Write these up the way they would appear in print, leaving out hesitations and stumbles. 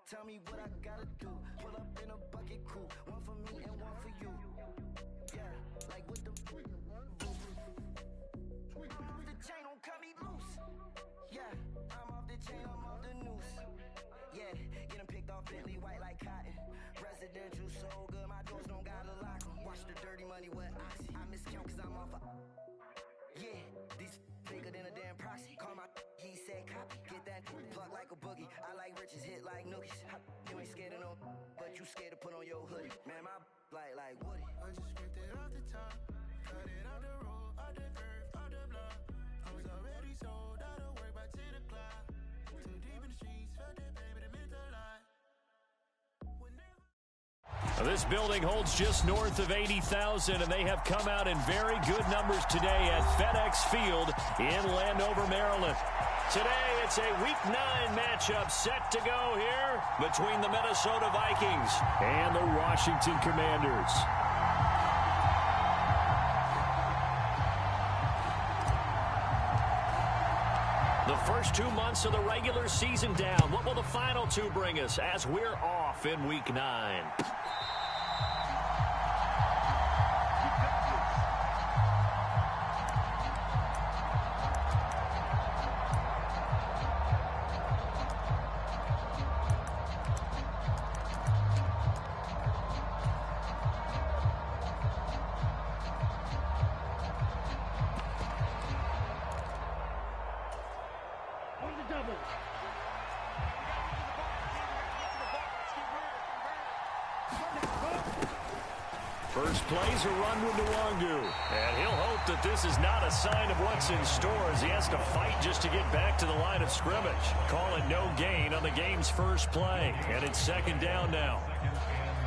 Tell me what I gotta do. Pull up in a bucket crew, one for me and one for you. Yeah, like what the I'm off the chain, don't cut me loose. Yeah, I'm off the chain, I'm off the noose. Yeah, getting picked off Bentley white like cotton. Residential so good, my doors don't gotta lock 'em. Watch the dirty money with oxy. I miscount cause I'm off a yeah, these bigger than a damn proxy. Call my he said copy. Get that plug like a boogie. I like riches hit like nookies. You ain't scared of no, but you scared to put on your hoodie. Man, my like Woody. I just ripped it off the top, cut it out the road, out the curve, out the block. I was already sold out of work by 10 o'clock. Too deep in the streets, felt that baby, that meant a lot. This building holds just north of 80,000, and they have come out in very good numbers today at FedEx Field in Landover, Maryland. Today, it's a Week 9 matchup set to go here between the Minnesota Vikings and the Washington Commanders. The first 2 months of the regular season down. What will the final two bring us as we're off in Week 9? First plays a run with Nwangu, and he'll hope that this is not a sign of what's in store as he has to fight just to get back to the line of scrimmage. Call it no gain on the game's first play, and it's second down now.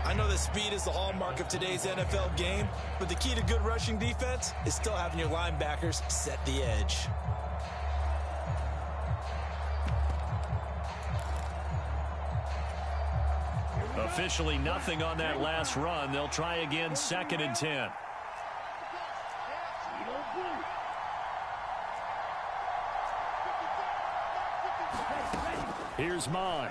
I know that speed is the hallmark of today's NFL game, but the key to good rushing defense is still having your linebackers set the edge. Officially nothing on that last run. They'll try again, 2nd and 10. Here's Mon.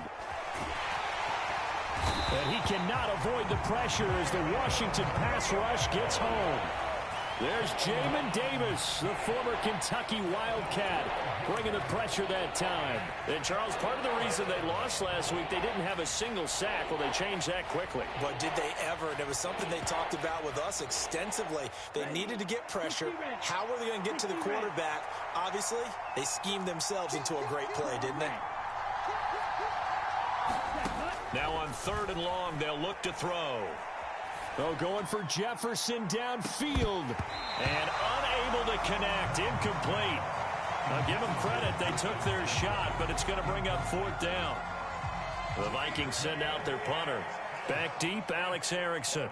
And he cannot avoid the pressure as the Washington pass rush gets home. There's Jamin Davis, the former Kentucky Wildcat, bringing the pressure that time. And, Charles, part of the reason they lost last week, they didn't have a single sack. Well, they changed that quickly. But did they ever? And it was something they talked about with us extensively. They needed to get pressure. How were they going to get to the quarterback? Obviously, they schemed themselves into a great play, didn't they? Now on 3rd and long, they'll look to throw. Oh, going for Jefferson downfield. And unable to connect. Incomplete. I'll give them credit. They took their shot, but it's going to bring up 4th down. The Vikings send out their punter. Back deep, Alex Erickson.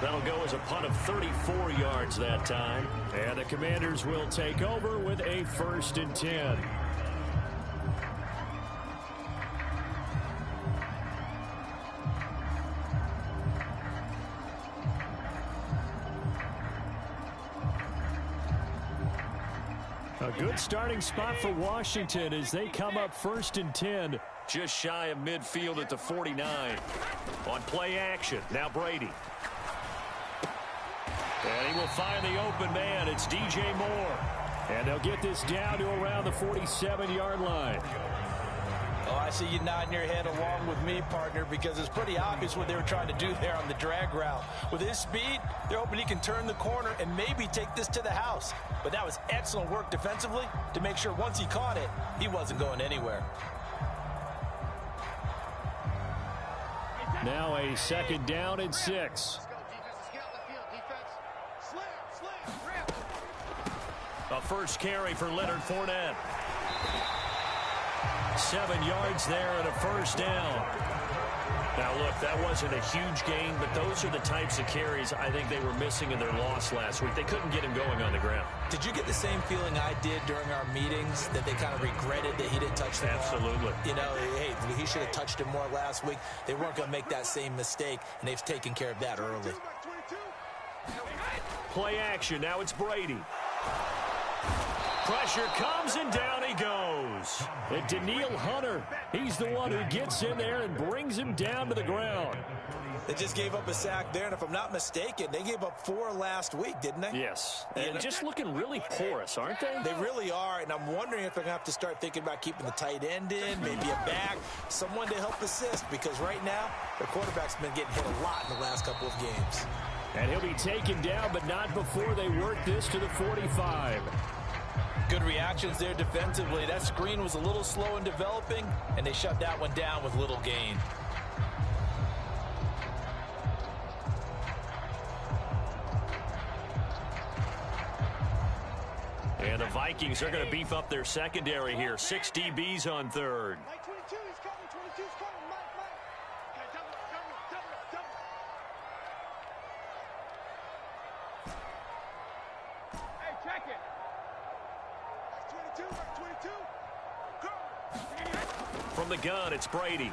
That'll go as a punt of 34 yards that time. And the Commanders will take over with a 1st and 10. A good starting spot for Washington as they come up 1st and 10. Just shy of midfield at the 49. On play action, now Brady. And he will find the open man. It's DJ Moore. And they'll get this down to around the 47-yard line. Oh, I see you nodding your head along with me, partner, because it's pretty obvious what they were trying to do there on the drag route. With his speed, they're hoping he can turn the corner and maybe take this to the house. But that was excellent work defensively to make sure once he caught it, he wasn't going anywhere. Now a 2nd down and 6. A first carry for Leonard Fournette. 7 yards there and a first down. Now, look, that wasn't a huge gain, but those are the types of carries I think they were missing in their loss last week. They couldn't get him going on the ground. Did you get the same feeling I did during our meetings, that they kind of regretted that he didn't touch the ball? Absolutely. You know, hey, he should have touched him more last week. They weren't going to make that same mistake, and they've taken care of that early. Play action. Now it's Brady. Pressure comes, and down he goes. And Danielle Hunter, he's the one who gets in there and brings him down to the ground. They just gave up a sack there, and if I'm not mistaken, they gave up 4 last week, didn't they? Yes, and just looking really porous, aren't they? They really are, and I'm wondering if they're going to have to start thinking about keeping the tight end in, maybe a back, someone to help assist, because right now, their quarterback's been getting hit a lot in the last couple of games. And he'll be taken down, but not before they work this to the 45. Good reactions there defensively. That screen was a little slow in developing, and they shut that one down with little gain. And the Vikings are going to beef up their secondary here. 6 DBs on third. From the gun, it's Brady.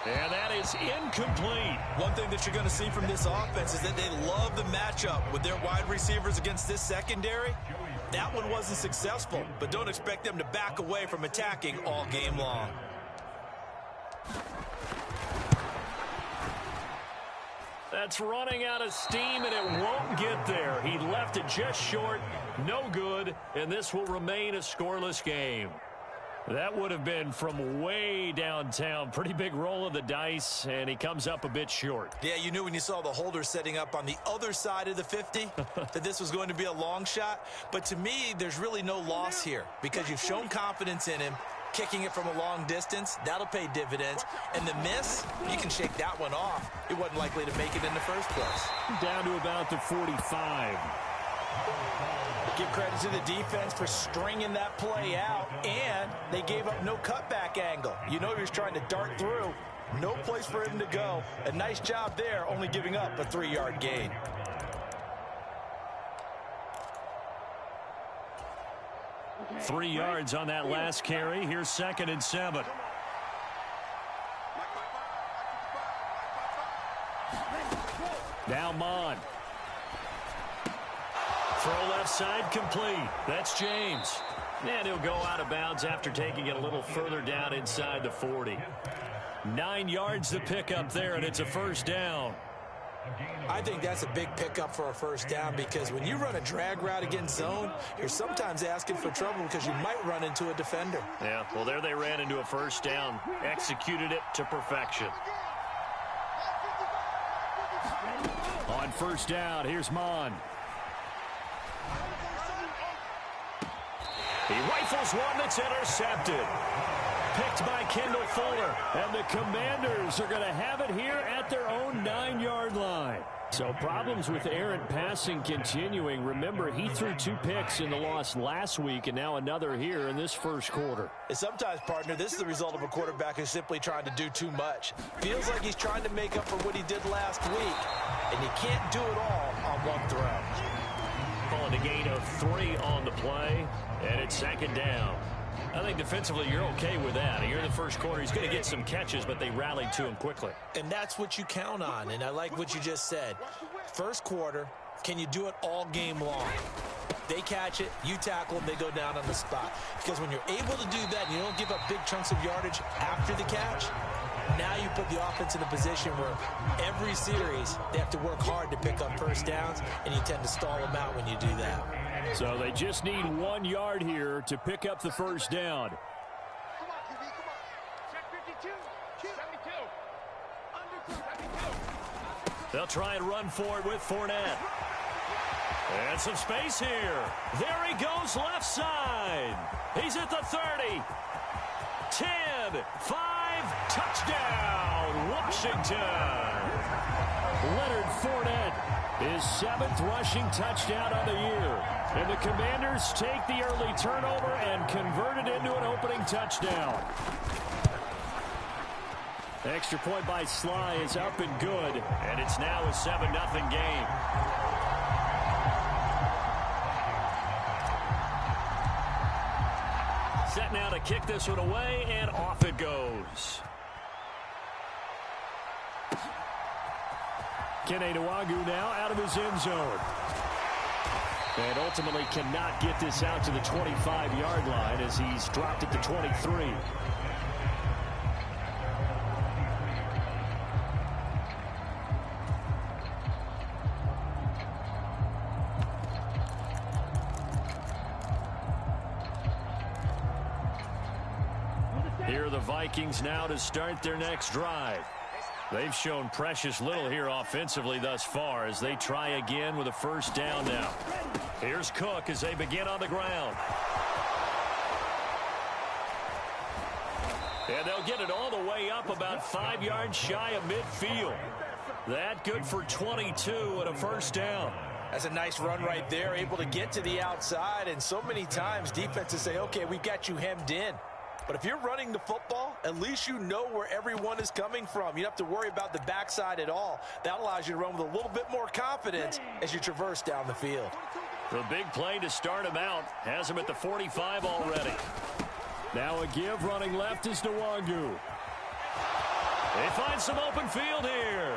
And that is incomplete. One thing that you're going to see from this offense is that they love the matchup with their wide receivers against this secondary. That one wasn't successful, but don't expect them to back away from attacking all game long. That's running out of steam, and it won't get there. He left it just short, no good, and this will remain a scoreless game. That would have been from way downtown. Pretty big roll of the dice, and he comes up a bit short. Yeah, you knew when you saw the holder setting up on the other side of the 50 that this was going to be a long shot. But to me, there's really no loss here because you've shown confidence in him. Kicking it from a long distance, that'll pay dividends. And the miss, you can shake that one off. It wasn't likely to make it in the first place. Down to about the 45. Give credit to the defense for stringing that play out, and they gave up no cutback angle. You know he was trying to dart through. No place for him to go. A nice job there, only giving up a 3-yard gain. Three yards on that last carry. Here's 2nd and 7. Now Mon. Throw left side complete. That's James. And he'll go out of bounds after taking it a little further down inside the 40. 9 yards to pick up there, and it's a first down. I think that's a big pickup for a first down because when you run a drag route against zone, you're sometimes asking for trouble because you might run into a defender. Yeah, well, there they ran into a first down. Executed it to perfection. On first down, here's Mon. He rifles one that's intercepted. Picked by Kendall Fuller. And the Commanders are going to have it here at their own 9-yard line. So problems with errant passing continuing. Remember, he threw 2 picks in the loss last week and now another here in this first quarter. And sometimes, partner, this is the result of a quarterback who's simply trying to do too much. Feels like he's trying to make up for what he did last week, and you can't do it all on one throw. Calling a gain of 3 on the play, and it's 2nd down. I think defensively you're okay with that. Here in the first quarter, he's going to get some catches, but they rallied to him quickly. And that's what you count on, and I like what you just said. First quarter, can you do it all game long? They catch it, you tackle them, they go down on the spot. Because when you're able to do that and you don't give up big chunks of yardage after the catch, now you put the offense in a position where every series they have to work hard to pick up first downs, and you tend to stall them out when you do that. So they just need 1 yard here to pick up the first down. Come on, QB, come on. Check 52. 72. Under 72. They'll try and run for it with Fournette. And some space here. There he goes left side. He's at the 30. 10, 5, touchdown, Washington. Leonard Fournette His 7th rushing touchdown on the year. And the Commanders take the early turnover and convert it into an opening touchdown. The extra point by Sly is up and good, and it's now a 7-0 game. Set now to kick this one away, and off it goes. Keneduagu now out of his end zone. And ultimately cannot get this out to the 25-yard line as he's dropped it to 23. Here are the Vikings now to start their next drive. They've shown precious little here offensively thus far as they try again with a first down now. Here's Cook as they begin on the ground. And they'll get it all the way up about 5 yards shy of midfield. That good for 22 and a first down. That's a nice run right there, able to get to the outside. And so many times defenses say, okay, we've got you hemmed in. But if you're running the football, at least you know where everyone is coming from. You don't have to worry about the backside at all. That allows you to run with a little bit more confidence as you traverse down the field. The big play to start him out has him at the 45 already. Now a give running left is Nwangu. They find some open field here.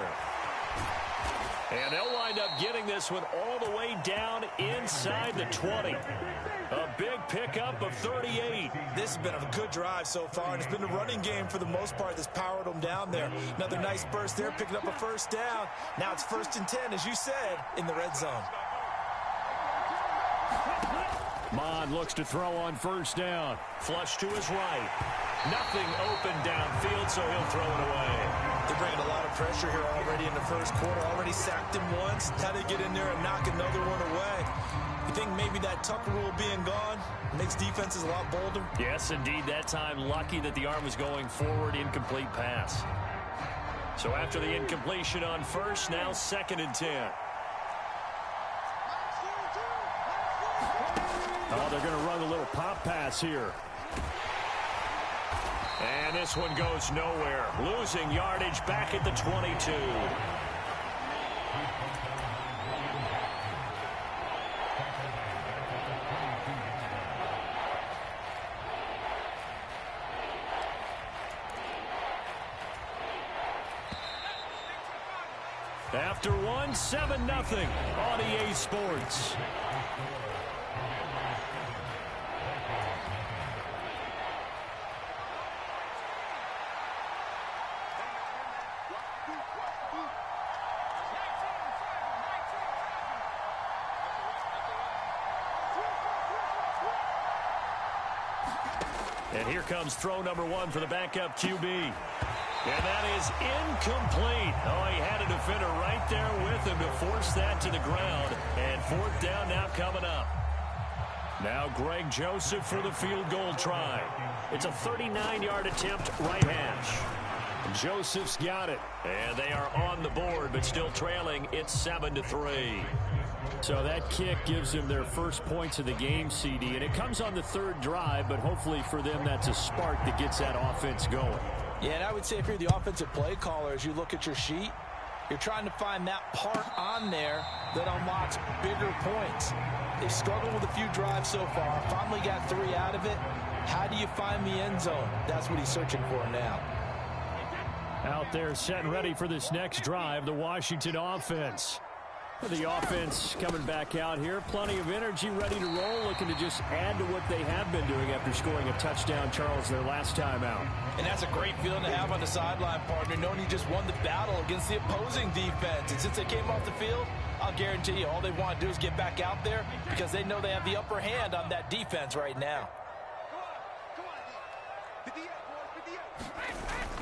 And they'll wind up getting this one all the way down inside the 20. A big pickup of 38. This has been a good drive so far, and it's been a running game for the most part that's powered them down there. Another nice burst there, picking up a first down. Now it's 1st and 10, as you said, in the red zone. Mond looks to throw on first down. Flush to his right. Nothing open downfield, so he'll throw it away. They're bringing a lot of pressure here already in the first quarter. Already sacked him once. Had to get in there and knock another one away. You think maybe that Tucker rule being gone makes defenses a lot bolder? Yes, indeed. That time, lucky that the arm was going forward. Incomplete pass. So after the incompletion on first, now 2nd and 10. Oh, they're going to run a little pop pass here. And this one goes nowhere. Losing yardage back at the 22. After one, 7-0 on EA Sports. And here comes throw number 1 for the backup QB. And that is incomplete. Oh, he had a defender right there with him to force that to the ground. And 4th down now coming up. Now Greg Joseph for the field goal try. It's a 39-yard attempt, right hash. Joseph's got it. And they are on the board, but still trailing. It's 7-3. So that kick gives them their first points of the game, CD. And it comes on the 3rd drive, but hopefully for them that's a spark that gets that offense going. Yeah, and I would say if you're the offensive play caller, as you look at your sheet, you're trying to find that part on there that unlocks bigger points. They've struggled with a few drives so far. Finally got 3 out of it. How do you find the end zone? That's what he's searching for now. Out there set and ready for this next drive, the Washington offense. The offense coming back out here. Plenty of energy, ready to roll, looking to just add to what they have been doing after scoring a touchdown, Charles, their last time out. And that's a great feeling to have on the sideline, partner, knowing you just won the battle against the opposing defense. And since they came off the field, I'll guarantee you all they want to do is get back out there because they know they have the upper hand on that defense right now.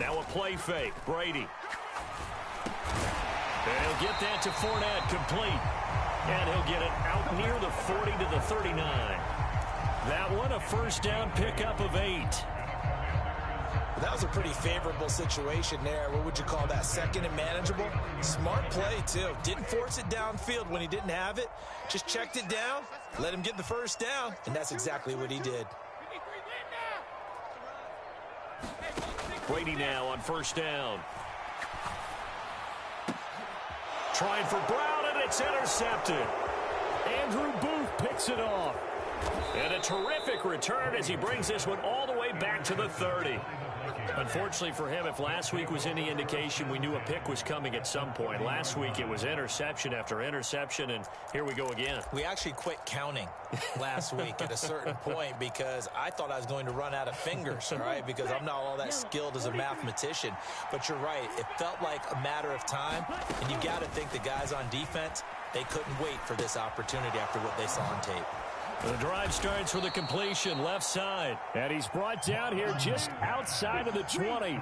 Now a play fake. Brady. And he'll get that to Fournette, complete. And he'll get it out near the 40 to the 39. That one a first down pickup of 8. That was a pretty favorable situation there. What would you call that? Second and manageable? Smart play, too. Didn't force it downfield when he didn't have it. Just checked it down, let him get the first down, and that's exactly what he did. Brady now on first down. Trying for Brown, and it's intercepted. Andrew Booth picks it off. And a terrific return as he brings this one all the way back to the 30. Unfortunately for him, if last week was any indication, we knew a pick was coming at some point. Last week it was interception after interception, and here we go again. We actually quit counting last week at a certain point because I thought I was going to run out of fingers, right? Because I'm not all that skilled as a mathematician. But you're right. It felt like a matter of time, and you got to think the guys on defense, they couldn't wait for this opportunity after what they saw on tape. The drive starts with a completion left side. And he's brought down here just outside of the 20.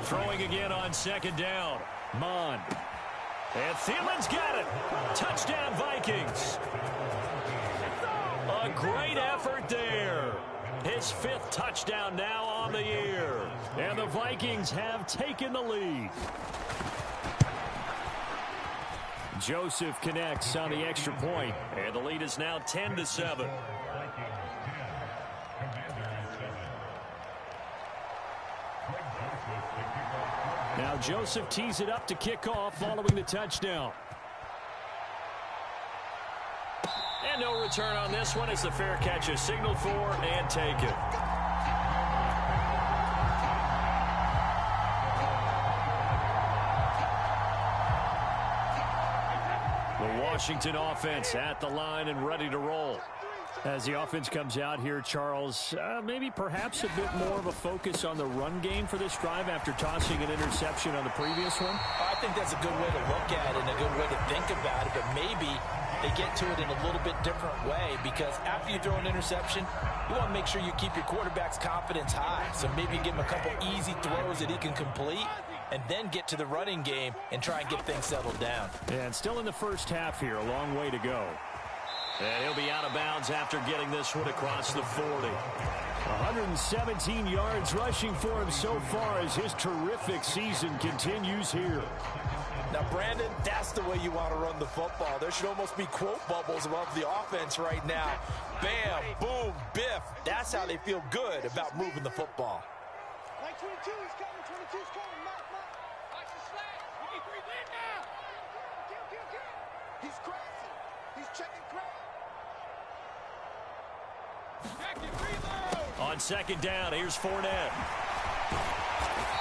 Throwing again on second down. Mond. And Thielen's got it. Touchdown, Vikings. A great effort there. His 5th touchdown now on the year. And the Vikings have taken the lead. Joseph connects on the extra point, and the lead is now 10-7. Now Joseph tees it up to kick off following the touchdown. And no return on this one as the fair catch is signaled for and taken. The Washington offense at the line and ready to roll. As the offense comes out here, Charles, maybe perhaps a bit more of a focus on the run game for this drive after tossing an interception on the previous one? I think that's a good way to look at it and a good way to think about it, but maybe they get to it in a little bit different way because after you throw an interception, you want to make sure you keep your quarterback's confidence high. So maybe give him a couple easy throws that he can complete and then get to the running game and try and get things settled down. And still in the first half here, a long way to go. And he'll be out of bounds after getting this one across the 40. 117 yards rushing for him so far as his terrific season continues here. Now, Brandon, that's the way you want to run the football. There should almost be quote bubbles above the offense right now. Bam, boom, biff. That's how they feel good about moving the football. Like 22, he's coming, 22's coming, Mike. Watch the slack. We need 3 win now. He's crashing. He's checking crash. On second down, here's Fournette.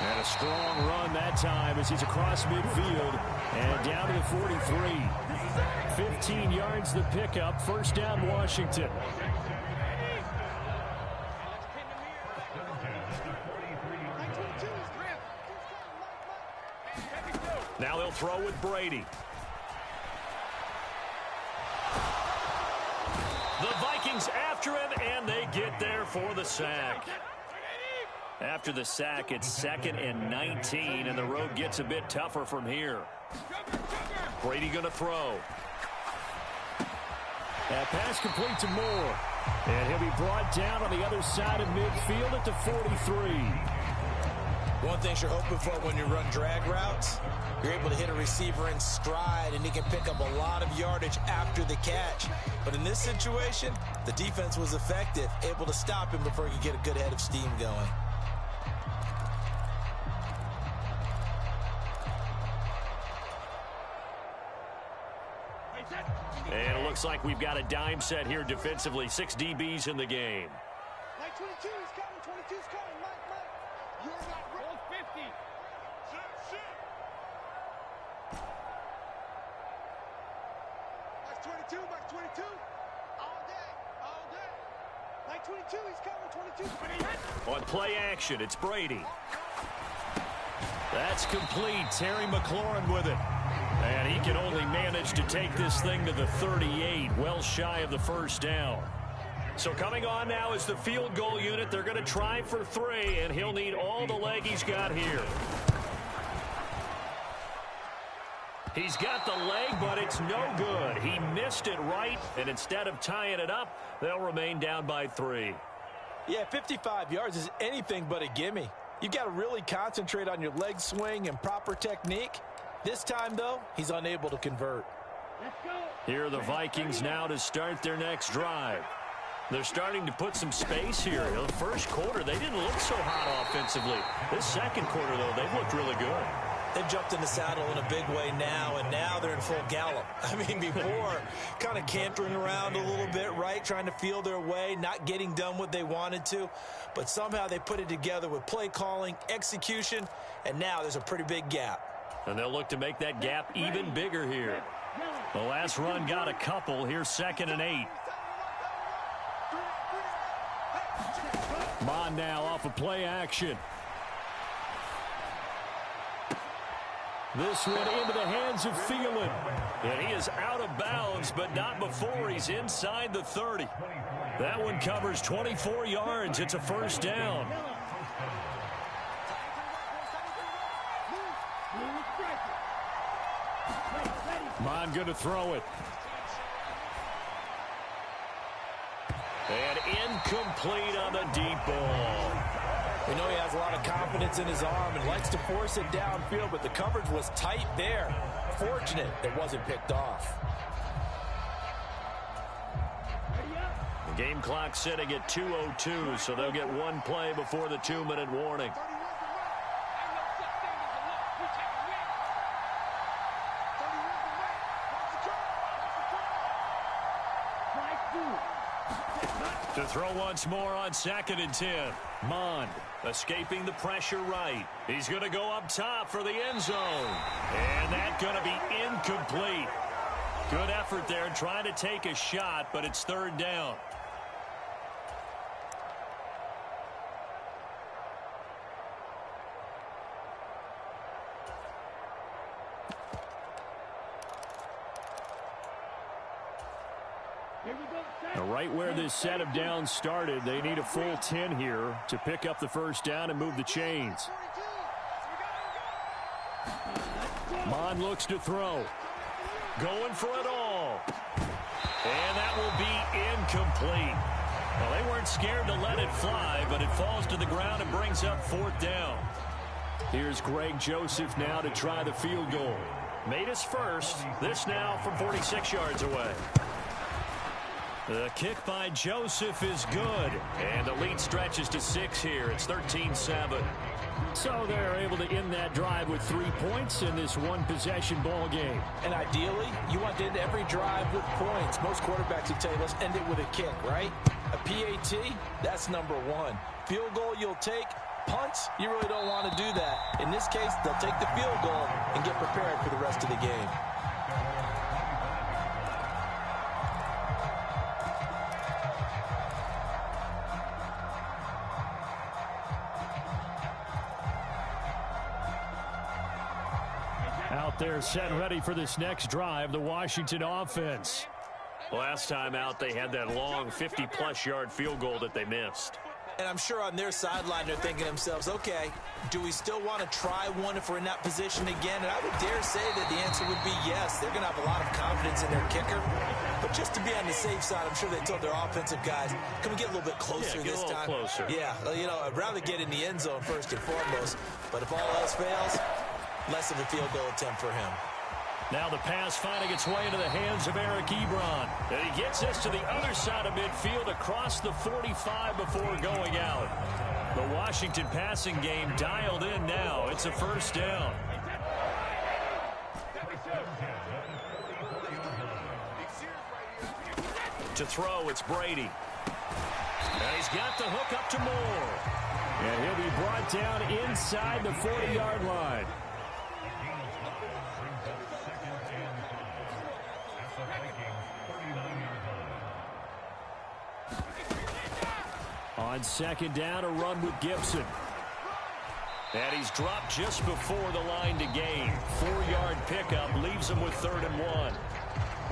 And a strong run that time as he's across midfield and down to the 43. 15 yards the pickup. First down, Washington. Now they'll throw with Brady. The Vikings after him, and they get there for the sack. After the sack, it's 2nd and 19, and the road gets a bit tougher from here. Brady going to throw. That pass complete to Moore. And he'll be brought down on the other side of midfield at the 43. One thing you're hoping for when you run drag routes, you're able to hit a receiver in stride, and he can pick up a lot of yardage after the catch. But in this situation, the defense was effective, able to stop him before he could get a good head of steam going. And it looks like we've got a dime set here defensively. 6 DBs in the game. Like 22, he's coming, 22's coming, Mike. You're not roll 50. Shit. Mike 22, Mike 22. All day. Mike 22, he's coming, 22. On play action, it's Brady. That's complete. Terry McLaurin with it. And he can only manage to take this thing to the 38, well shy of the first down. So coming on now is the field goal unit. They're going to try for 3, and he'll need all the leg he's got here. He's got the leg, but it's no good. He missed it right, and instead of tying it up, they'll remain down by 3. Yeah, 55 yards is anything but a gimme. You've got to really concentrate on your leg swing and proper technique. This time, though, he's unable to convert. Here are the Vikings now to start their next drive. They're starting to put some space here. In the first quarter, they didn't look so hot offensively. This second quarter, though, they've looked really good. They've jumped in the saddle in a big way now, and now they're in full gallop. I mean, before, kind of cantering around a little bit, right? Trying to feel their way, not getting done what they wanted to. But somehow they put it together with play calling, execution, and now there's a pretty big gap. And they'll look to make that gap even bigger here. The last run got a couple. Here's 2nd and 8. Mon now off of play action. This one into the hands of Thielen. And he is out of bounds, but not before he's inside the 30. That one covers 24 yards. It's a first down. Mon going to throw it. And incomplete on the deep ball. We know he has a lot of confidence in his arm and likes to force it downfield, but the coverage was tight there. Fortunate it wasn't picked off. The game clock sitting at 2:02, so they'll get one play before the 2-minute warning. To throw once more on 2nd and 10. Mond escaping the pressure right. He's going to go up top for the end zone. And that's going to be incomplete. Good effort there trying to take a shot, but it's 3rd down. Right where this set of downs started, they need a full 10 here to pick up the first down and move the chains. Mon looks to throw. Going for it all. And that will be incomplete. Well, they weren't scared to let it fly, but it falls to the ground and brings up 4th down. Here's Greg Joseph now to try the field goal. Made his first. This now from 46 yards away. The kick by Joseph is good. And the lead stretches to 6 here. It's 13-7. So they're able to end that drive with 3 points in this one-possession ball game. And ideally, you want to end every drive with points. Most quarterbacks would tell you, let's end it with a kick, right? A PAT, that's number 1. Field goal you'll take. Punts, you really don't want to do that. In this case, they'll take the field goal and get prepared for the rest of the game. Out there set ready for this next drive, the Washington offense. Last time out, they had that long 50-plus yard field goal that they missed. And I'm sure on their sideline they're thinking to themselves, okay, do we still want to try one if we're in that position again? And I would dare say that the answer would be yes. They're going to have a lot of confidence in their kicker. But just to be on the safe side, I'm sure they told their offensive guys, can we get a little bit closer this time? Closer. Yeah, you know, I'd rather get in the end zone first and foremost. But if all else fails, less of a field goal attempt for him. Now the pass finding its way into the hands of Eric Ebron. And he gets this to the other side of midfield across the 45 before going out. The Washington passing game dialed in now. It's a first down. To throw, it's Brady. And he's got the hook up to Moore. And he'll be brought down inside the 40-yard line. On second down, a run with Gibson. And he's dropped just before the line to gain. 4-yard pickup leaves him with 3rd and 1.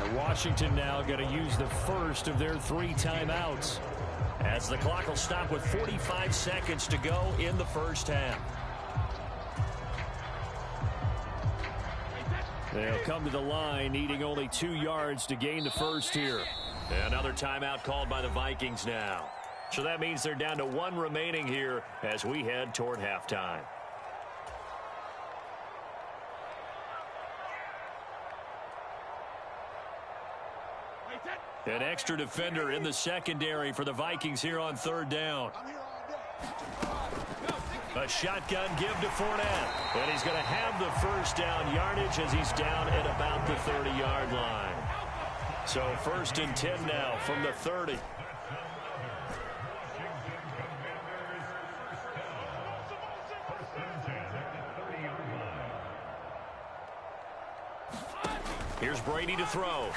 And Washington now going to use the first of their 3 timeouts, as the clock will stop with 45 seconds to go in the first half. They'll come to the line needing only 2 yards to gain the first here. Another timeout called by the Vikings now. So that means they're down to 1 remaining here as we head toward halftime. An extra defender in the secondary for the Vikings here on 3rd down. A shotgun give to Fournette. And he's going to have the first down yardage as he's down at about the 30-yard line. So 1st and 10 now from the 30. Here's Brady to throw.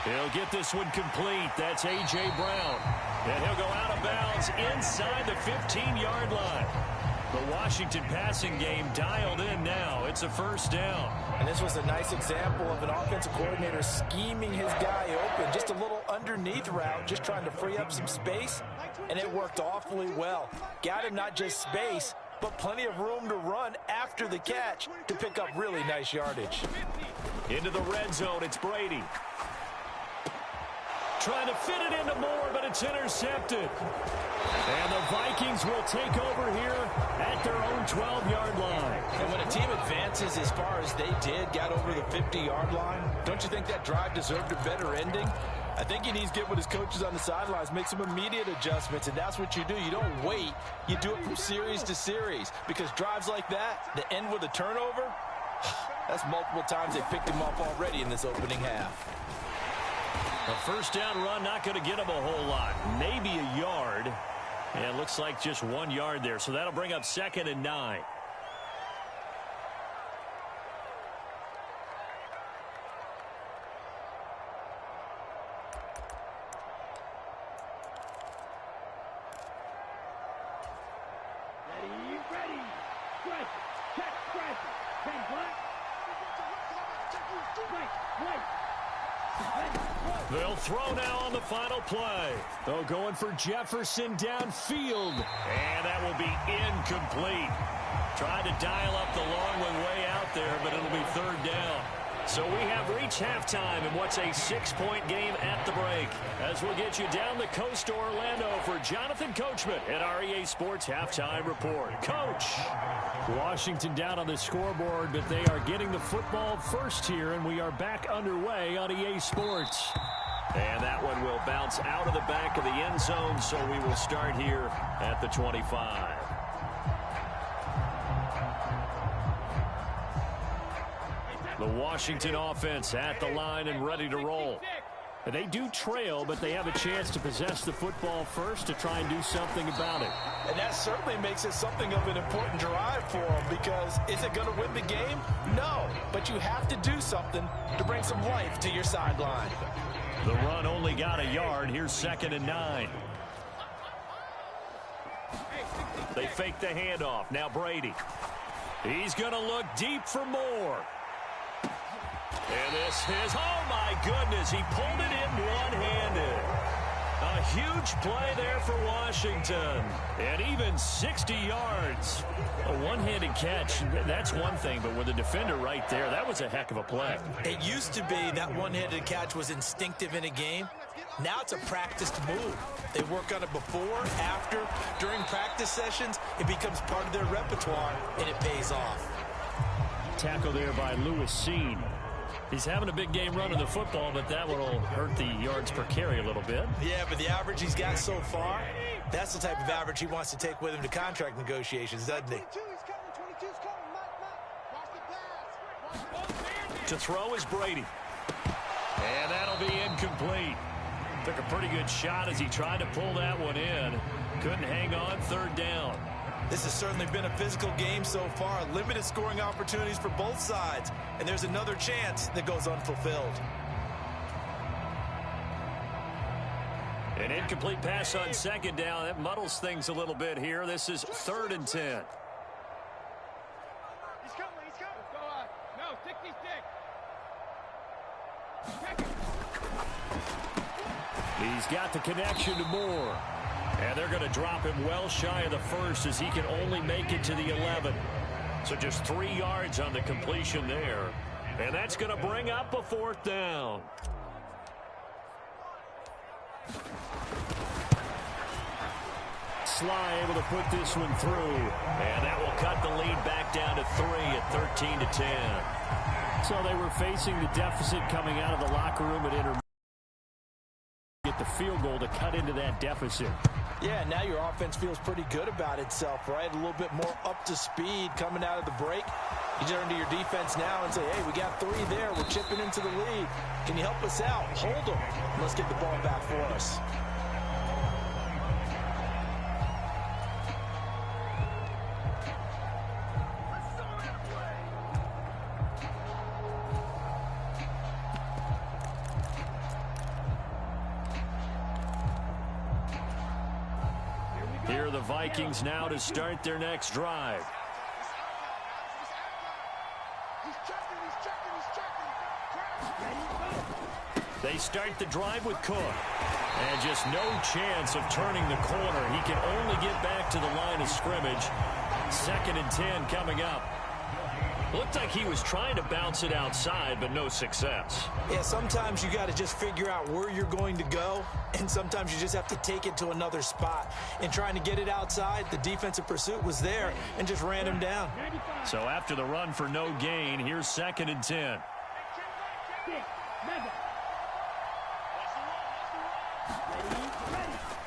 He'll get this one complete. That's A.J. Brown. And he'll go out of bounds inside the 15-yard line. The Washington passing game dialed in now. It's a 1st down. And this was a nice example of an offensive coordinator scheming his guy open. Just a little underneath route, just trying to free up some space. And it worked awfully well. Got him not just space, but plenty of room to run after the catch to pick up really nice yardage. Into the red zone, it's Brady. Trying to fit it into Moore, but it's intercepted. And the Vikings will take over here at their own 12-yard line. And when a team advances as far as they did, got over the 50-yard line, don't you think that drive deserved a better ending? I think he needs to get with his coaches on the sidelines, make some immediate adjustments, and that's what you do. You don't wait. You do it from series to series, because drives like that end with a turnover, that's multiple times they picked him up already in this opening half. A 1st down run, not going to get him a whole lot. Maybe a yard. And it looks like just 1 yard there. So that'll bring up 2nd and 9. Ready. Strike. Check. Strike. 10 black. Strike. They'll throw now on the final play. They'll go in for Jefferson downfield. And that will be incomplete. Tried to dial up the long one way out there, but it'll be 3rd down. So we have reached halftime in what's a 6-point game at the break. As we'll get you down the coast to Orlando for Jonathan Coachman at our EA Sports Halftime Report. Coach! Washington down on the scoreboard, but they are getting the football first here, and we are back underway on EA Sports. And that one will bounce out of the back of the end zone, so we will start here at the 25. The Washington offense at the line and ready to roll. They do trail, but they have a chance to possess the football first to try and do something about it. And that certainly makes it something of an important drive for them, because is it going to win the game? No, but you have to do something to bring some life to your sideline. The run only got a yard. Here's 2nd and 9. They fake the handoff. Now Brady. He's going to look deep for Moore. And this is, oh my goodness, he pulled it in one-handed. A huge play there for Washington. And even 60 yards. A one-handed catch, that's one thing, but with a defender right there, that was a heck of a play. It used to be that one-handed catch was instinctive in a game. Now it's a practiced move. They work on it before, after, during practice sessions. It becomes part of their repertoire, and it pays off. Tackle there by Lewis Seen. He's having a big game running the football, but that one will hurt the yards per carry a little bit. Yeah, but the average he's got so far, that's the type of average he wants to take with him to contract negotiations, doesn't he? To throw is Brady. And that'll be incomplete. Took a pretty good shot as he tried to pull that one in. Couldn't hang on. 3rd down. This has certainly been a physical game so far. Limited scoring opportunities for both sides. And there's another chance that goes unfulfilled. An incomplete pass on 2nd down. That muddles things a little bit here. This is 3rd and 10. He's coming. Go on. No, stick. He's got the connection to Moore. And they're going to drop him well shy of the 1st as he can only make it to the 11. So just 3 yards on the completion there. And that's going to bring up a 4th down. Sly able to put this one through. And that will cut the lead back down to 3 at 13-10. So they were facing the deficit coming out of the locker room at intermission. Get the field goal to cut into that deficit. Yeah, now your offense feels pretty good about itself, right? A little bit more up to speed coming out of the break. You turn to your defense now and say, hey, we got 3 there. We're chipping into the lead. Can you help us out? Hold them. Let's get the ball back for us. Here are the Vikings now to start their next drive. They start the drive with Cook. And just no chance of turning the corner. He can only get back to the line of scrimmage. 2nd and 10 coming up. Looked like he was trying to bounce it outside, but no success. Yeah, sometimes you got to just figure out where you're going to go, and sometimes you just have to take it to another spot. And trying to get it outside, the defensive pursuit was there and just ran him down. So after the run for no gain, here's 2nd and 10.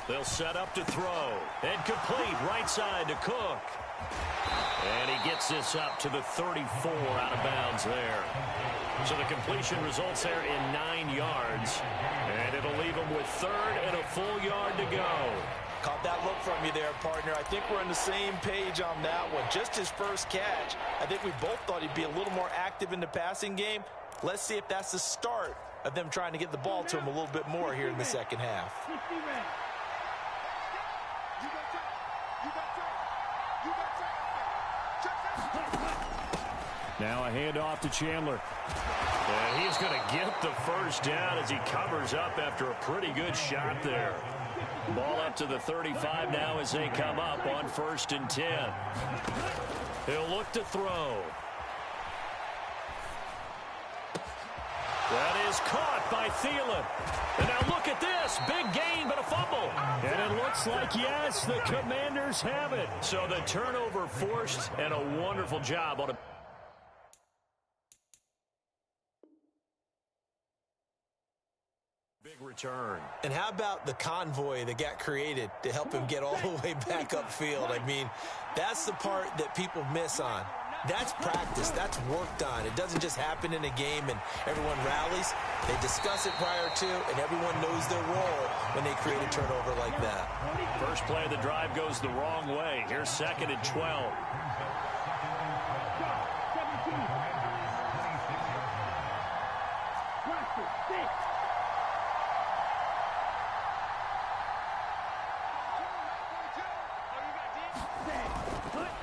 They'll set up to throw. And complete right side to Cook. And he gets this up to the 34 out of bounds there. So the completion results there in 9 yards. And it'll leave him with 3rd and a full yard to go. Caught that look from you there, partner. I think we're on the same page on that one. Just his first catch. I think we both thought he'd be a little more active in the passing game. Let's see if that's the start of them trying to get the ball to him a little bit more here in the second half. Now a handoff to Chandler. And he's going to get the first down as he covers up after a pretty good shot there. Ball up to the 35 now as they come up on 1st and 10. He'll look to throw. That is caught by Thielen. And now look at this. Big gain, but a fumble. And it looks like, yes, the Commanders have it. So the turnover forced, and a wonderful job on a big return. And how about the convoy that got created to help him get all the way back upfield? I mean, that's the part that people miss on. That's practice. That's worked on. It doesn't just happen in a game and everyone rallies. They discuss it prior to, and everyone knows their role when they create a turnover like that. First play of the drive goes the wrong way. Here's 2nd and 12.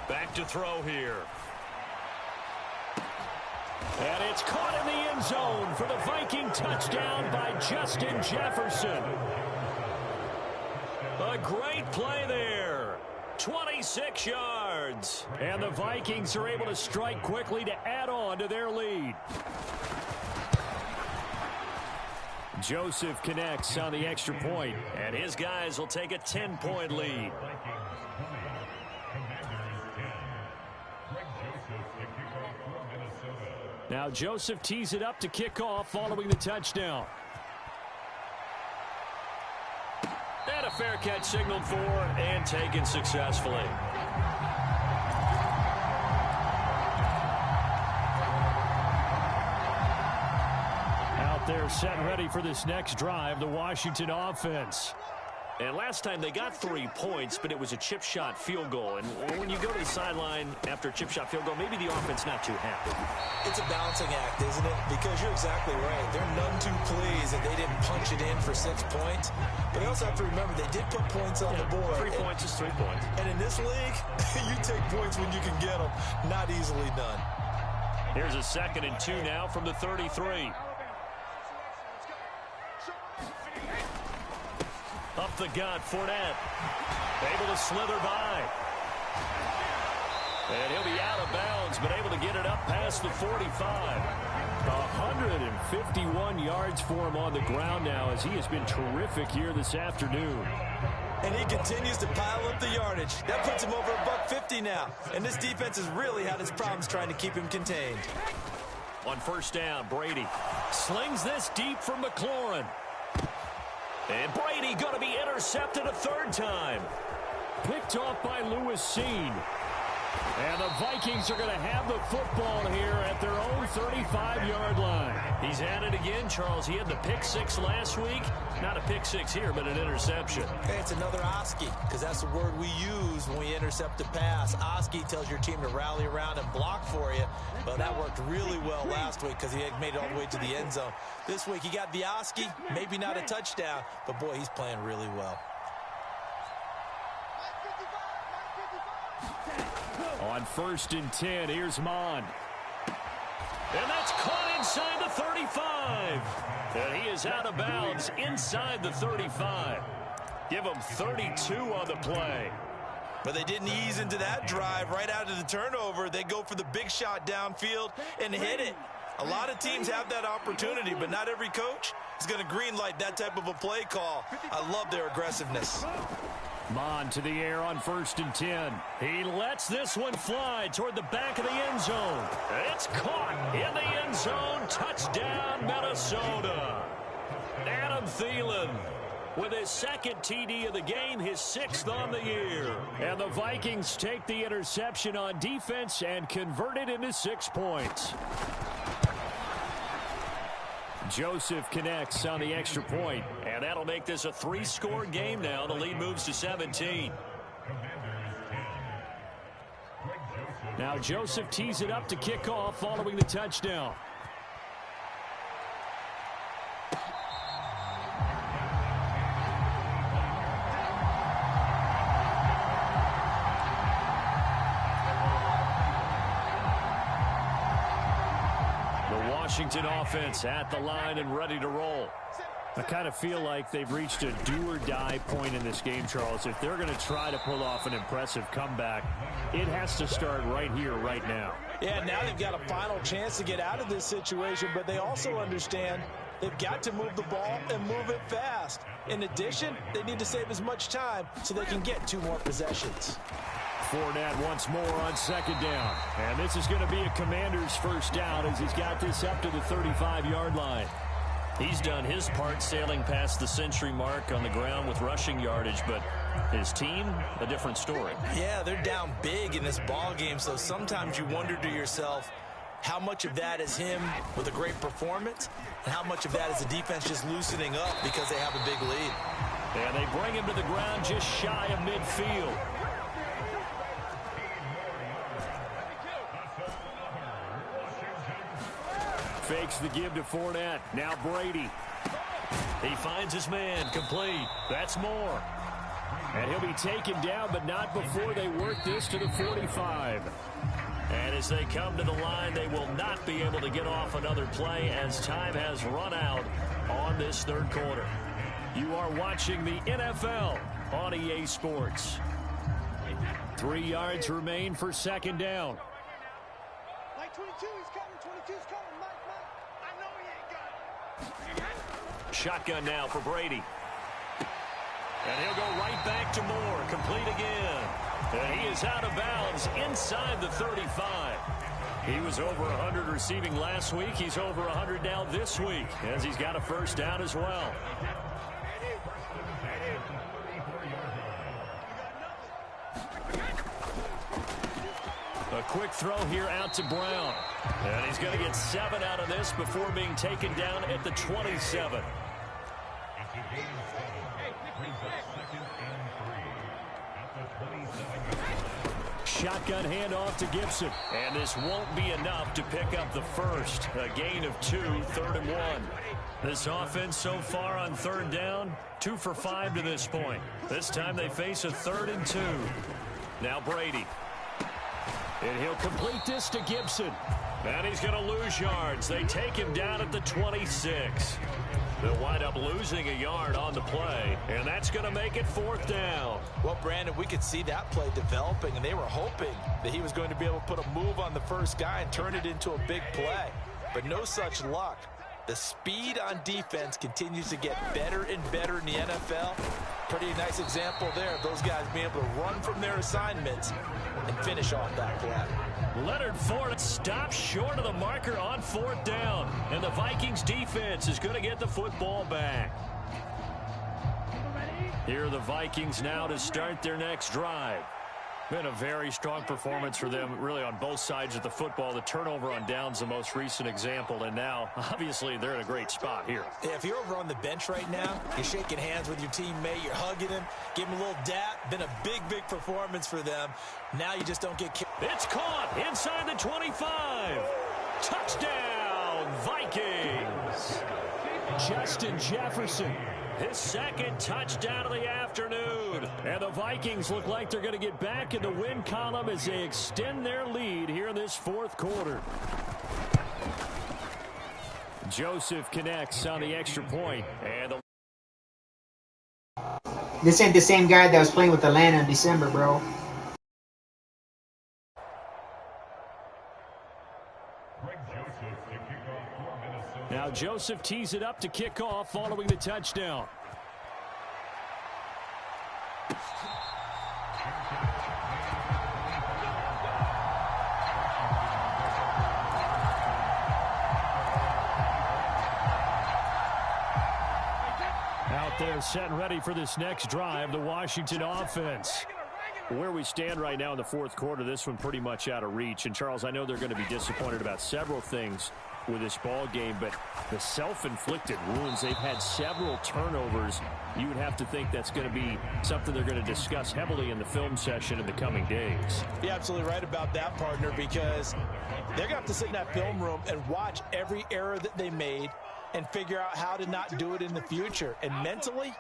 Back to throw here. And it's caught in the end zone for the Viking touchdown by Justin Jefferson. A great play there. 26 yards. And the Vikings are able to strike quickly to add on to their lead. Joseph connects on the extra point, and his guys will take a 10-point lead. Now Joseph tees it up to kick off following the touchdown. And a fair catch signaled for and taken successfully. Out there set and ready for this next drive, the Washington offense. And last time they got 3 points, but it was a chip shot field goal. And when you go to the sideline after a chip shot field goal, maybe the offense not too happy. It's a balancing act, isn't it? Because you're exactly right. They're none too pleased that they didn't punch it in for 6 points. But they also have to remember they did put points on the board. 3 points is 3 points. And in this league, you take points when you can get them. Not easily done. Here's a 2nd and 2 now from the 33. Up the gut, Fournette. Able to slither by. And he'll be out of bounds, but able to get it up past the 45. 151 yards for him on the ground now, as he has been terrific here this afternoon. And he continues to pile up the yardage. That puts him over $150 now. And this defense has really had its problems trying to keep him contained. On first down, Brady slings this deep for McLaurin. And Brady going to be intercepted a third time. Picked off by Lewis Seen. And the Vikings are going to have the football here at their own 35-yard line. He's at it again, Charles. He had the pick six last week. Not a pick six here, but an interception. Hey, it's another Oski, because that's the word we use when we intercept a pass. Oski tells your team to rally around and block for you. Well, that worked really well last week because he had made it all the way to the end zone. This week he got the Oski, maybe not a touchdown, but boy, he's playing really well. On first and 10, here's Mond. And that's caught inside the 35. And he is out of bounds inside the 35. Give him 32 on the play. But they didn't ease into that drive right out of the turnover. They go for the big shot downfield and hit it. A lot of teams have that opportunity, but not every coach is going to greenlight that type of a play call. I love their aggressiveness. Mond to the air on first and 10. He lets this one fly toward the back of the end zone. It's caught in the end zone. Touchdown, Minnesota. Adam Thielen with his second TD of the game, his 6th on the year. And the Vikings take the interception on defense and convert it into 6 points. Joseph connects on the extra point, and that'll make this a 3-score game now. The lead moves to 17. Now Joseph tees it up to kick off following the touchdown. Washington offense at the line and ready to roll. I kind of feel like they've reached a do-or-die point in this game, Charles. If they're going to try to pull off an impressive comeback, it has to start right here, right now. Yeah, now they've got a final chance to get out of this situation, but they also understand they've got to move the ball and move it fast. In addition, they need to save as much time so they can get 2 more possessions. Fournette once more on second down. And this is going to be a Commander's first down as he's got this up to the 35-yard line. He's done his part sailing past the century mark on the ground with rushing yardage, but his team, a different story. Yeah, they're down big in this ball game, so sometimes you wonder to yourself how much of that is him with a great performance and how much of that is the defense just loosening up because they have a big lead. And they bring him to the ground just shy of midfield. Fakes the give to Fournette. Now Brady. He finds his man. Complete. That's more. And he'll be taken down, but not before they work this to the 45. And as they come to the line, they will not be able to get off another play as time has run out on this third quarter. You are watching the NFL on EA Sports. 3 yards remain for second down. Like 22, he's coming. 22's coming. Mike. I know he ain't got it. Shotgun now for Brady. And he'll go right back to Moore. Complete again. And he is out of bounds inside the 35. He was over 100 receiving last week. He's over 100 now this week as he's got a first down as well. A quick throw here out to Brown. And he's going to get 7 out of this before being taken down at the 27. Shotgun handoff to Gibson. And this won't be enough to pick up the first. A gain of 2, 3rd and 1. This offense so far on third down, 2 for 5 to this point. This time they face a 3rd and 2. Now Brady. And he'll complete this to Gibson. And he's going to lose yards. They take him down at the 26. They'll wind up losing a yard on the play, and that's going to make it 4th down. Well, Brandon, we could see that play developing, and they were hoping that he was going to be able to put a move on the first guy and turn it into a big play. But no such luck. The speed on defense continues to get better and better in the NFL. Pretty nice example there of those guys being able to run from their assignments and finish off that play. Leonard Ford stops short of the marker on 4th down, and the Vikings defense is going to get the football back. Here are the Vikings now to start their next drive. Been a very strong performance for them, really, on both sides of the football. The turnover on downs, the most recent example, and now, obviously, they're in a great spot here. Yeah, if you're over on the bench right now, you're shaking hands with your teammate, you're hugging him, give him a little dap. Been a big, big performance for them. Now you just don't get kicked. It's caught inside the 25. Touchdown, Vikings. Justin Jefferson, his 2nd touchdown of the afternoon. And the Vikings look like they're going to get back in the win column as they extend their lead here in this 4th quarter. Joseph connects on the extra point. And this ain't the same guy that was playing with Atlanta in December, bro. Now Joseph tees it up to kick off following the touchdown. Out there set and ready for this next drive, the Washington offense. Where we stand right now in the 4th quarter, this one pretty much out of reach. And, Charles, I know they're going to be disappointed about several things with this ball game, but the self-inflicted wounds, they've had several turnovers. You would have to think that's going to be something they're going to discuss heavily in the film session in the coming days. You're absolutely right about that, partner, because they're going to have to sit in that film room and watch every error that they made and figure out how to not do it in the future. And mentally,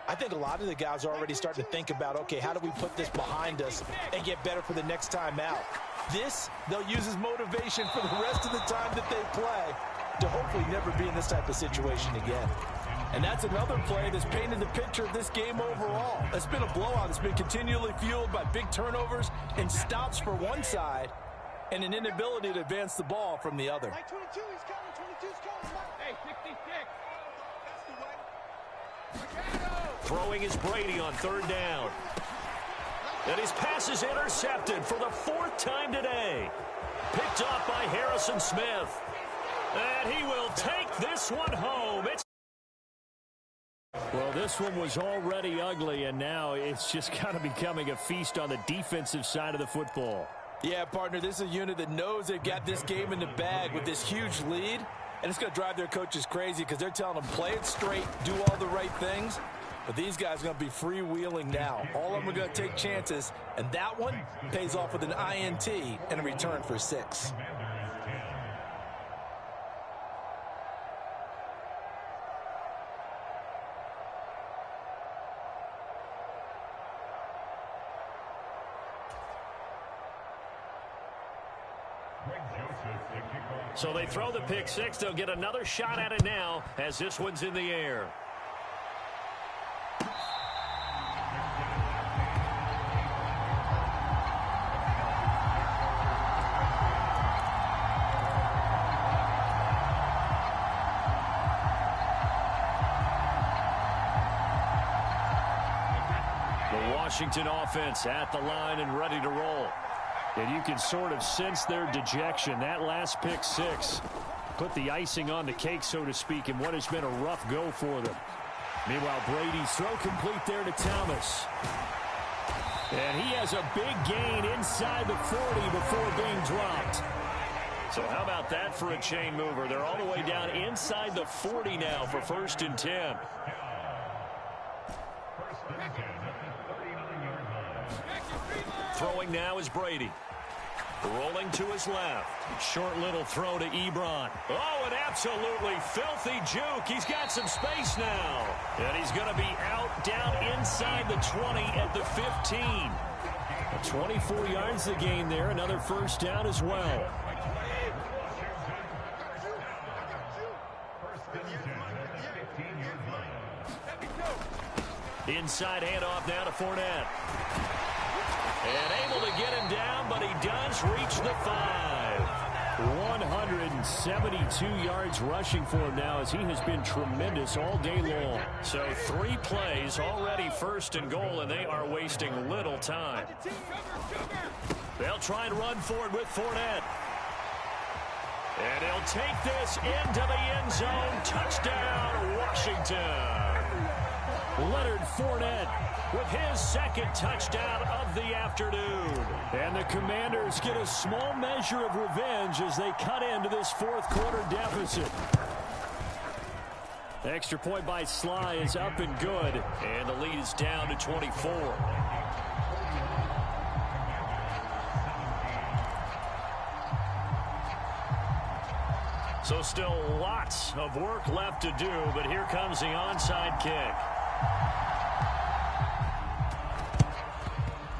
I think a lot of the guys are already starting to think about, okay, how do we put this behind us and get better for the next time out? This, they'll use as motivation for the rest of the time that they play to hopefully never be in this type of situation again. And that's another play that's painted the picture of this game overall. It's been a blowout. It's been continually fueled by big turnovers and stops for one side and an inability to advance the ball from the other. Like 22, he's coming. 22's coming. Hey, 66. That's the way. Throwing is Brady on 3rd down. And his pass is intercepted for the 4th time today. Picked off by Harrison Smith. And he will take this one home. Well, this one was already ugly, and now it's just kind of becoming a feast on the defensive side of the football. Yeah, partner, this is a unit that knows they've got this game in the bag with this huge lead. And it's going to drive their coaches crazy because they're telling them, play it straight, do all the right things. But these guys are going to be freewheeling now. All of them are going to take chances, and that one pays off with an INT and a return for 6. So they throw the pick 6. They'll get another shot at it now as this one's in the air. The Washington offense at the line and ready to roll. And you can sort of sense their dejection. That last pick 6 put the icing on the cake, so to speak, in what has been a rough go for them. Meanwhile, Brady's throw complete there to Thomas. And he has a big gain inside the 40 before being dropped. So how about that for a chain mover? They're all the way down inside the 40 now for 1st and 10. Throwing now is Brady. Rolling to his left. Short little throw to Ebron. Oh, an absolutely filthy juke. He's got some space now. And he's going to be out down inside the 20 at the 15. 24 yards to gain there. Another 1st down as well. Inside handoff now to Fournette. And able to get him down, but he does reach the 5. 172 yards rushing for him now as he has been tremendous all day long. So 3 plays already 1st and goal, and they are wasting little time. They'll try and run for it with Fournette. And he'll take this into the end zone. Touchdown, Washington. Leonard Fournette with his 2nd touchdown of the afternoon. And the Commanders get a small measure of revenge as they cut into this 4th quarter deficit. The extra point by Sly is up and good. And the lead is down to 24. So still lots of work left to do, but here comes the onside kick.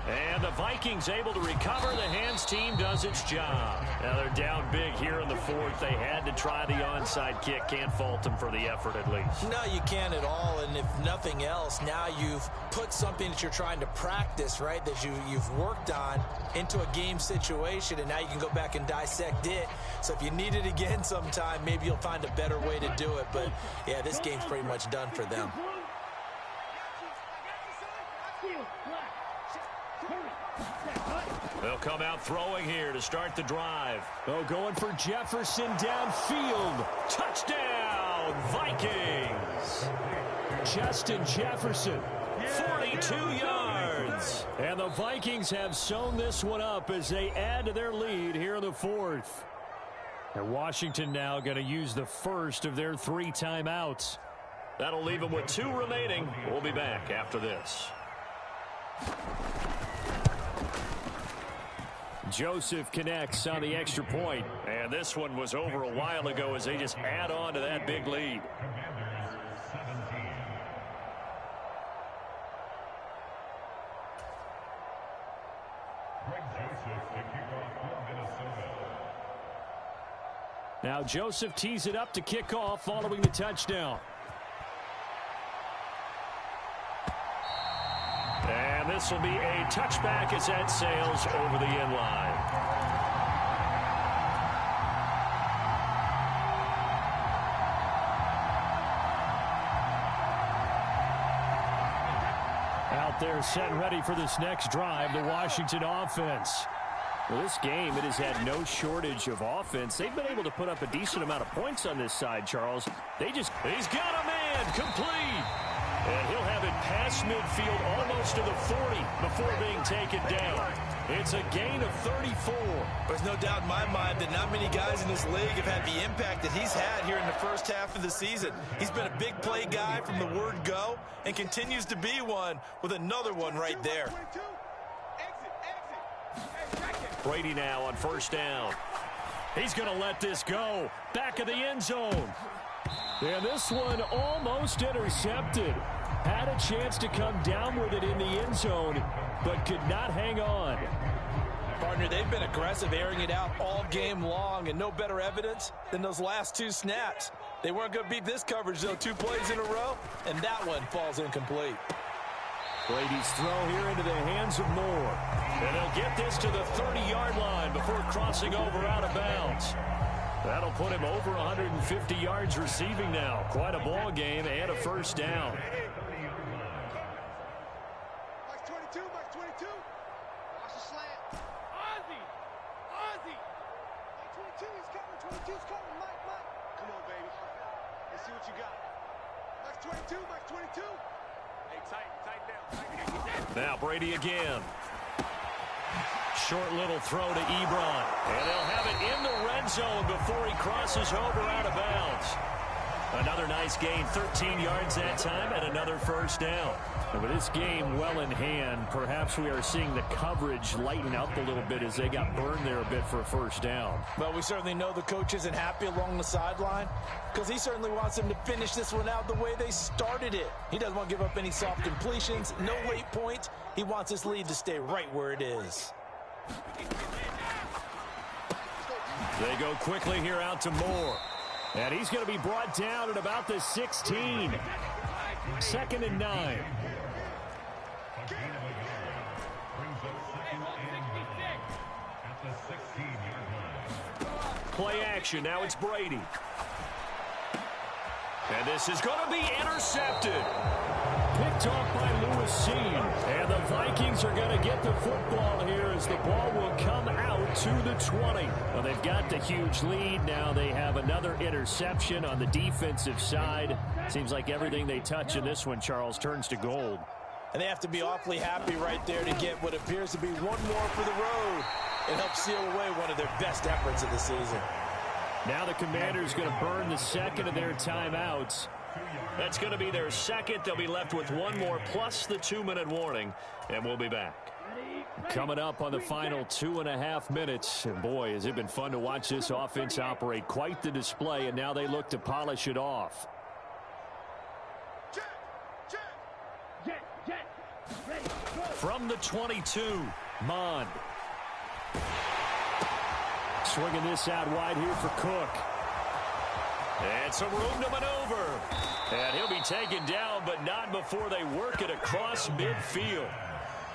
And the Vikings able to recover. The hands team does its job. Now they're down big here in the 4th. They had to try the onside kick. Can't fault them for the effort at least. No, you can't at all. And if nothing else, now you've put something that you're trying to practice, right, that you've worked on into a game situation, and now you can go back and dissect it. So if you need it again sometime, maybe you'll find a better way to do it. But, yeah, this game's pretty much done for them. They'll come out throwing here to start the drive. Oh, going for Jefferson downfield. Touchdown, Vikings. Justin Jefferson, 42 yards. And the Vikings have sewn this one up as they add to their lead here in the 4th. And Washington now going to use the 1st of their 3 timeouts. That'll leave them with 2 remaining. We'll be back after this. Joseph connects on the extra point. And this one was over a while ago as they just add on to that big lead. Now Joseph tees it up to kick off following the touchdown. And this will be a touchback as that sails over the end line. Out there set and ready for this next drive, the Washington offense. Well, this game, it has had no shortage of offense. They've been able to put up a decent amount of points on this side, Charles. He's got a man complete. And he'll have it past midfield almost to the 40 before being taken down. It's a gain of 34. There's no doubt in my mind that not many guys in this league have had the impact that he's had here in the 1st half of the season. He's been a big play guy from the word go and continues to be one with another one right there. Brady now on 1st down. He's going to let this go. Back of the end zone. And this one almost intercepted. Had a chance to come down with it in the end zone, but could not hang on. Partner, they've been aggressive, airing it out all game long, and no better evidence than those last 2 snaps. They weren't going to beat this coverage, though, 2 plays in a row, and that one falls incomplete. Brady's throw here into the hands of Moore. And they'll get this to the 30-yard line before crossing over out of bounds. That'll put him over 150 yards receiving now. Quite a ball game and a 1st down. Max 22, Max 22. Watch the slant. Ozzy. Max 22, he's coming. 22's coming. Mike. Come on, baby. Let's see what you got. Max 22, Max 22. Hey, tight down. Now Brady again. Short little throw to Ebron. And they'll have it in the red zone before he crosses over out of bounds. Another nice gain, 13 yards that time, and another 1st down. And with this game well in hand, perhaps we are seeing the coverage lighten up a little bit as they got burned there a bit for a 1st down. Well, we certainly know the coach isn't happy along the sideline because he certainly wants them to finish this one out the way they started it. He doesn't want to give up any soft completions, no late points. He wants his lead to stay right where it is. They go quickly here out to Moore. And he's going to be brought down at about the 16. 2nd and 9. play action. Now it's Brady. And this is going to be intercepted. Picked off by Lewis. And the Vikings are going to get the football here as the ball will come out to the 20. Well, they've got the huge lead. Now they have another interception on the defensive side. Seems like everything they touch in this one, Charles, turns to gold. And they have to be awfully happy right there to get what appears to be one more for the road. It helps seal away one of their best efforts of the season. Now the Commanders going to burn the second of their timeouts. That's going to be their second. They'll be left with one more plus the 2-minute warning, and we'll be back. Coming up on the final 2.5 minutes. And boy, has it been fun to watch this offense operate. Quite the display, and now they look to polish it off. From the 22, Mond. Swinging this out wide here for Cook. And some room to maneuver. And he'll be taken down, but not before they work it across midfield.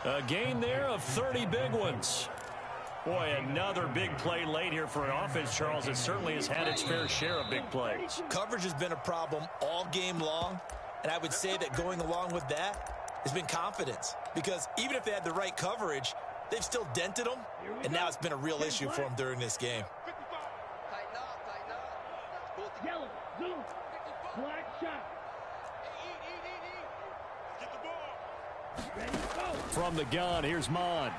A gain there of 30 big ones. Boy, another big play late here for an offense, Charles. It certainly has had its fair share of big plays. Coverage has been a problem all game long, and I would say that going along with that has been confidence. Because even if they had the right coverage, they've still dented them, and now it's been a real issue for them during this game. Yellow, blue, black shot. Get the ball. Ready, go. From the gun, here's Mond.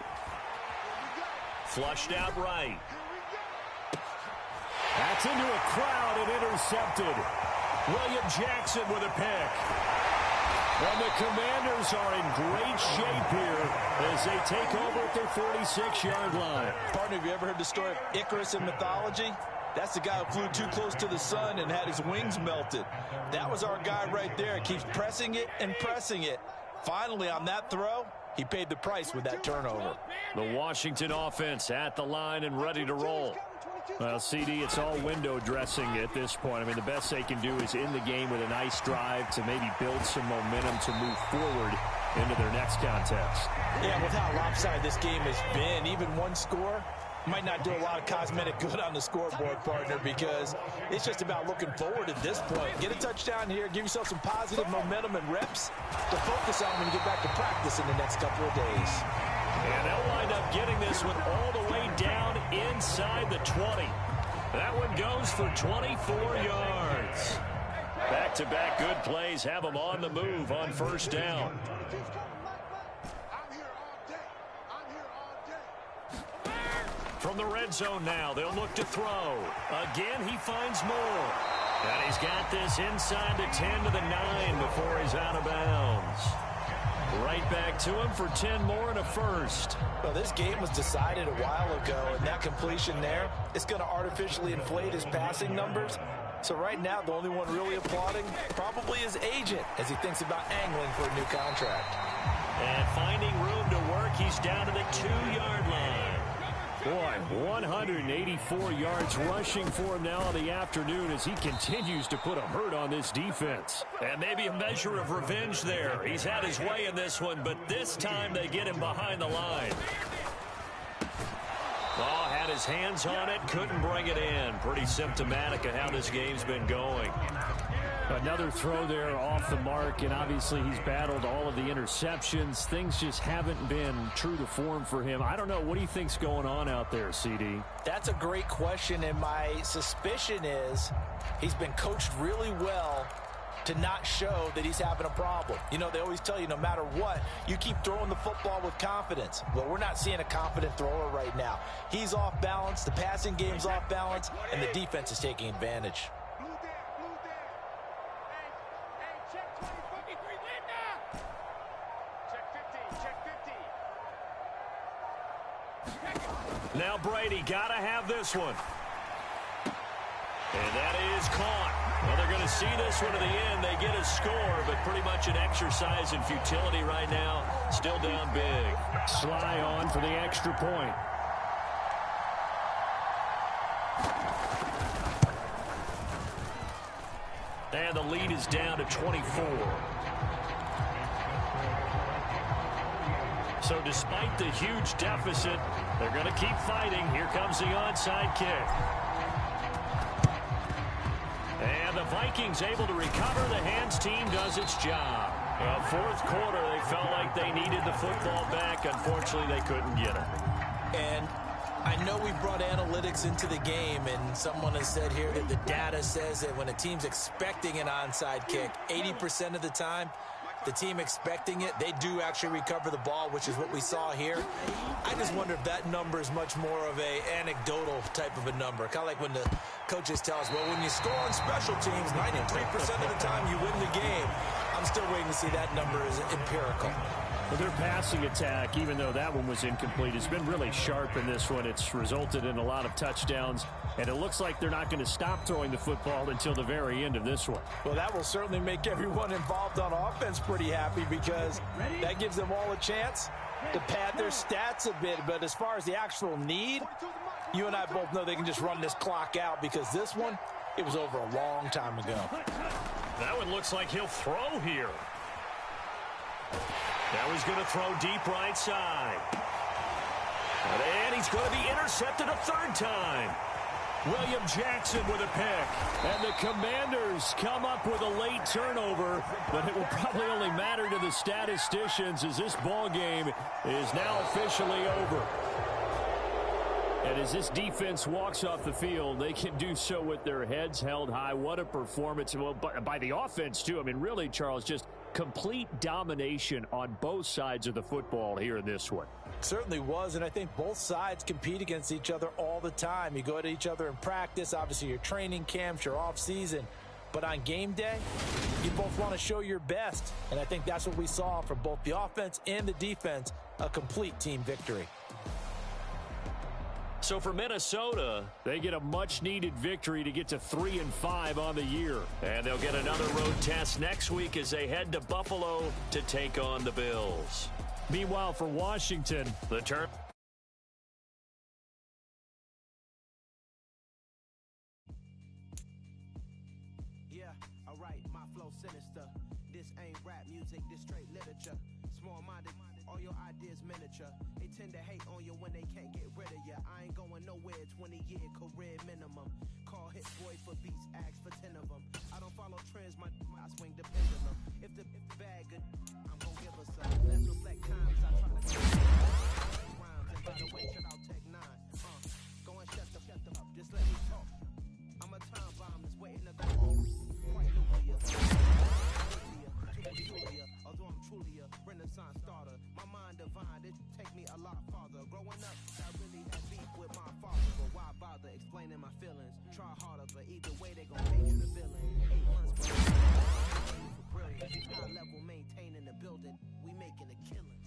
Flushed out right. That's into a crowd and intercepted. William Jackson with a pick. And the Commanders are in great shape here as they take over at their 46-yard line. Partner, have you ever heard the story of Icarus in mythology? That's the guy who flew too close to the sun and had his wings melted. That was our guy right there. Keeps pressing it and pressing it. Finally, on that throw, he paid the price with that turnover. The Washington offense at the line and ready to roll. Well, CD, it's all window dressing at this point. I mean, the best they can do is in the game with a nice drive to maybe build some momentum to move forward into their next contest. Yeah, with how lopsided this game has been, even one score might not do a lot of cosmetic good on the scoreboard, partner, because it's just about looking forward at this point. Get a touchdown here, give yourself some positive momentum and reps to focus on when you get back to practice in the next couple of days. And they'll wind up getting this one all the way down inside the 20. That one goes for 24 yards. Back-to-back good plays have them on the move on first down. From the red zone now, they'll look to throw. Again, he finds more. And he's got this inside the 10 to the 9 before he's out of bounds. Right back to him for 10 more and a first. Well, this game was decided a while ago, and that completion there, it's going to artificially inflate his passing numbers. So right now, the only one really applauding probably his agent as he thinks about angling for a new contract. And finding room to work, he's down to the 2-yard line. Boy, 184 yards rushing for him now in the afternoon as he continues to put a hurt on this defense. And maybe a measure of revenge there. He's had his way in this one, but this time they get him behind the line. Oh, had his hands on it, couldn't bring it in. Pretty symptomatic of how this game's been going. Another throw there off the mark, and obviously he's battled all of the interceptions. Things just haven't been true to form for him. I don't know. What do you think's going on out there, CD? That's a great question, and my suspicion is he's been coached really well to not show that he's having a problem. You know, they always tell you no matter what, you keep throwing the football with confidence. Well, we're not seeing a confident thrower right now. He's off balance, the passing game's off balance, and the defense is taking advantage. Now Brady got to have this one. And that is caught. Well, they're going to see this one to the end. They get a score, but pretty much an exercise in futility right now. Still down big. Sly on for the extra point. And the lead is down to 24. So despite the huge deficit, they're going to keep fighting. Here comes the onside kick. the Vikings able to recover. The hands team does its job. Well, fourth quarter, they felt like they needed the football back. Unfortunately, they couldn't get it. And I know we brought analytics into the game, and someone has said here that the data says that when a team's expecting an onside kick, 80% of the time, the team expecting it, they do actually recover the ball, which is what we saw here. I just wonder if that number is much more of a anecdotal type of a number. Kind of like when the coaches tell us, well, when you score on special teams, 93% of the time you win the game. I'm still waiting to see that number is empirical. Well, their passing attack, even though that one was incomplete, has been really sharp in this one. It's resulted in a lot of touchdowns, and it looks like they're not going to stop throwing the football until the very end of this one. Well, that will certainly make everyone involved on offense pretty happy, because that gives them all a chance to pad their stats a bit. But as far as the actual need, you and I both know they can just run this clock out, because this one, it was over a long time ago. That one looks like he'll throw here. Now he's going to throw deep right side. And he's going to be intercepted a third time. William Jackson with a pick. And the Commanders come up with a late turnover, but it will probably only matter to the statisticians, as this ball game is now officially over. And as this defense walks off the field, they can do so with their heads held high. What a performance. Well, by the offense, too. I mean, really, Charles, just complete domination on both sides of the football here in this one. Certainly was, and I think both sides compete against each other all the time. You go at each other in practice, obviously your training camps, your off-season. But on game day, you both want to show your best. And I think that's what we saw from both the offense and the defense, a complete team victory. So for Minnesota, they get a much-needed victory to get to 3-5 on the year. And they'll get another road test next week as they head to Buffalo to take on the Bills. Meanwhile, for Washington, the turn. Yeah, alright, my flow sinister. This ain't rap music, this straight literature. Small-minded, all your ideas miniature. They tend to hate on you when they can't get rid of you. I ain't going nowhere, 20-year career minimum. Call hit boy for beats, ask for 10 of them. I don't follow trends, my I swing the pendulum. If the bag good, I'm gonna give us some. Let's reflect times, I try to rhymes. And by the way, check out Tech 9. Go and shut the up, just let me talk. I'm a time bomb that's waiting to go off. Quite nuclear. Although I'm truly a renaissance starter, my mind divine, it take me a lot farther. Growing up, I really had beef with my father, but why bother explaining my feelings? Try harder, but either way they gon' make you the villain. 8 months for brilliant, high level maintaining the building, we making a killing.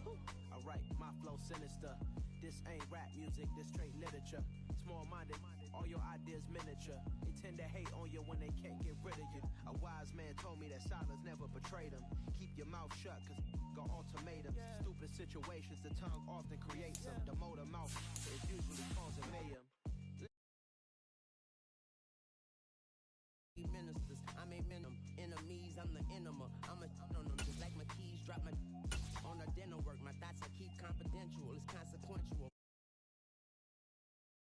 Alright, my flow sinister. This ain't rap music, this straight literature. Small-minded, all your ideas miniature. They tend to hate on you when they can't get rid of you. A wise man told me that silence never betrayed him. Keep your mouth shut, cause got ultimatums. Stupid situations, the tongue often creates them. The motor mouth is usually causing mayhem. Ministers, I ain't minim. Enemies, I'm the enema. I'm a on them, just like my keys drop my on the dinner work. My thoughts I keep confidential, it's consequential.